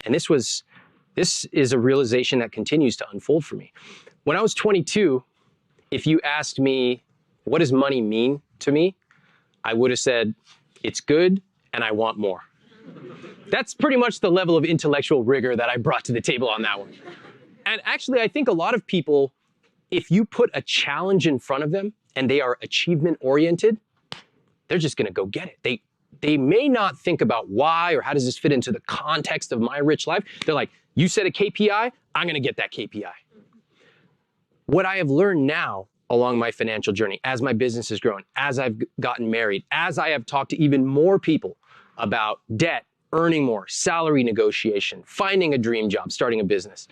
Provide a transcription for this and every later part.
And this is a realization that continues to unfold for me. When I was 22, if you asked me, what does money mean to me? I would have said, it's good and I want more. That's pretty much the level of intellectual rigor that I brought to the table on that one. And actually, I think a lot of people, if you put a challenge in front of them and they are achievement oriented, they're just gonna go get it. They may not think about why or how does this fit into the context of my rich life. They're like, you set a KPI, I'm gonna get that KPI. What I have learned now along my financial journey, as my business has grown, as I've gotten married, as I have talked to even more people about debt, earning more, salary negotiation, finding a dream job, starting a business,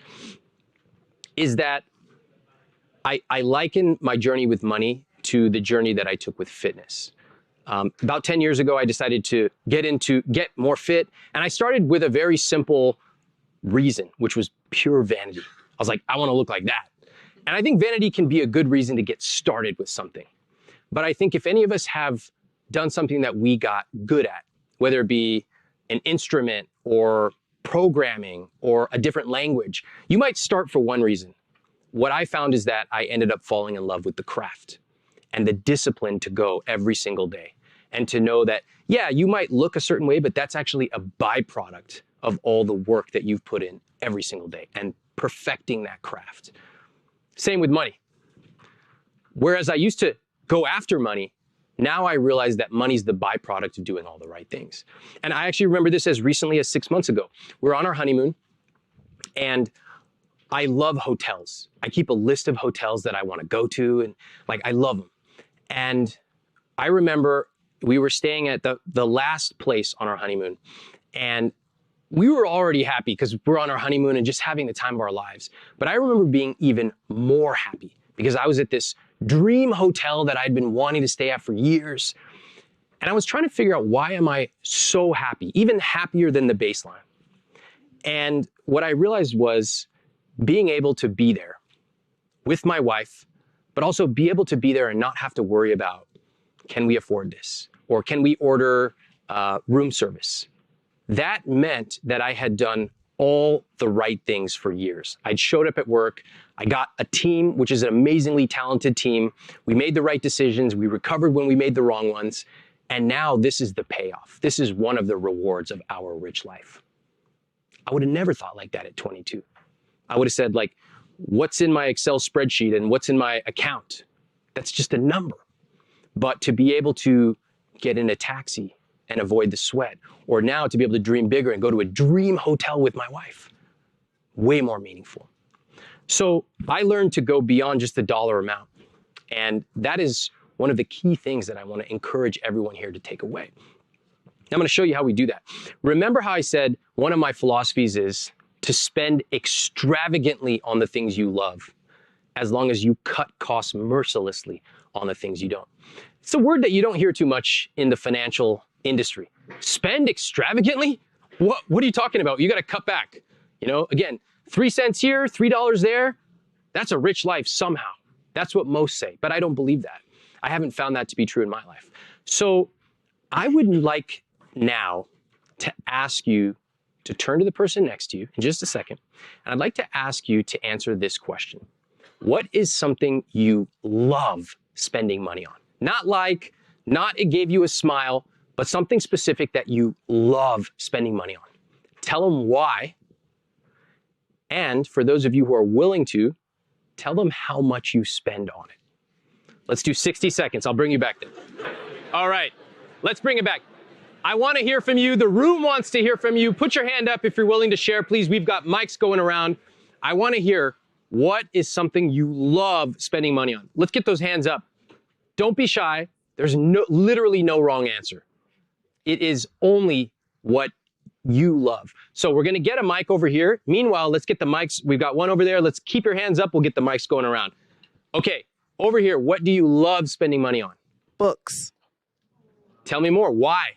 is that I liken my journey with money to the journey that I took with fitness. About 10 years ago, I decided to get more fit, and I started with a very simple reason, which was pure vanity. I was like, I want to look like that. And I think vanity can be a good reason to get started with something. But I think if any of us have done something that we got good at, whether it be an instrument or programming or a different language, you might start for one reason. What I found is that I ended up falling in love with the craft and the discipline to go every single day and to know that, yeah, you might look a certain way, but that's actually a byproduct of all the work that you've put in every single day and perfecting that craft. Same with money. Whereas I used to go after money, now I realize that money's the byproduct of doing all the right things. And I actually remember this as recently as 6 months ago. We're on our honeymoon, and I love hotels. I keep a list of hotels that I want to go to, and like, I love them. And I remember we were staying at the last place on our honeymoon, and we were already happy because we're on our honeymoon and just having the time of our lives. But I remember being even more happy because I was at this dream hotel that I'd been wanting to stay at for years. And I was trying to figure out, why am I so happy, even happier than the baseline? And what I realized was being able to be there with my wife, but also be able to be there and not have to worry about, can we afford this? Or can we order room service? That meant that I had done all the right things for years. I'd showed up at work. I got a team, which is an amazingly talented team. We made the right decisions. We recovered when we made the wrong ones. And now this is the payoff. This is one of the rewards of our rich life. I would have never thought like that at 22. I would have said, like, what's in my Excel spreadsheet and what's in my account? That's just a number. But to be able to get in a taxi and avoid the sweat, or now to be able to dream bigger and go to a dream hotel with my wife, way more meaningful. So I learned to go beyond just the dollar amount. And that is one of the key things that I want to encourage everyone here to take away. I'm going to show you how we do that. Remember how I said one of my philosophies is to spend extravagantly on the things you love, as long as you cut costs mercilessly on the things you don't. It's a word that you don't hear too much in the financial industry. Spend extravagantly? What are you talking about? You got to cut back. You know, again, 3 cents here, $3 there. That's a rich life somehow. That's what most say, but I don't believe that. I haven't found that to be true in my life. So I would like now to ask you to turn to the person next to you in just a second. And I'd like to ask you to answer this question. What is something you love spending money on? Not it gave you a smile, but something specific that you love spending money on. Tell them why. And for those of you who are willing to, tell them how much you spend on it. Let's do 60 seconds. I'll bring you back then. All right, let's bring it back. I want to hear from you. The room wants to hear from you. Put your hand up if you're willing to share, please. We've got mics going around. I want to hear, what is something you love spending money on? Let's get those hands up. Don't be shy. There's literally no wrong answer. It is only what you love. So we're going to get a mic over here. Meanwhile, let's get the mics. We've got one over there. Let's keep your hands up. We'll get the mics going around. Okay, over here, what do you love spending money on? Books. Tell me more. Why?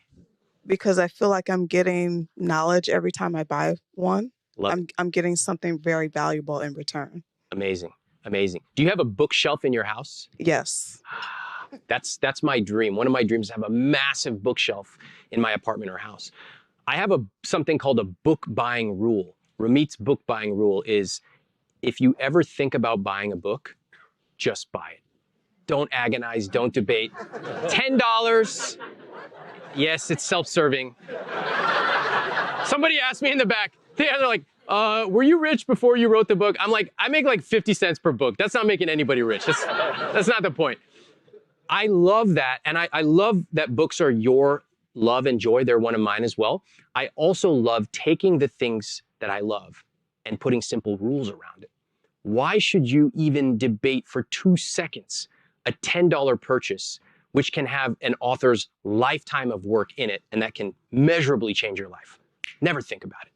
Because I feel like I'm getting knowledge every time I buy one. I'm getting something very valuable in return. Amazing. Amazing. Do you have a bookshelf in your house? Yes. That's my dream. One of my dreams is to have a massive bookshelf in my apartment or house. I have something called a book buying rule. Ramit's book buying rule is, if you ever think about buying a book, just buy it. Don't agonize, don't debate. $10. Yes, it's self-serving. Somebody asked me in the back, they're like, were you rich before you wrote the book? I'm like, I make like 50 cents per book. That's not making anybody rich. That's not the point. I love that, and I love that books are your love and joy. They're one of mine as well. I also love taking the things that I love and putting simple rules around it. Why should you even debate for 2 seconds a $10 purchase, which can have an author's lifetime of work in it, and that can measurably change your life? Never think about it.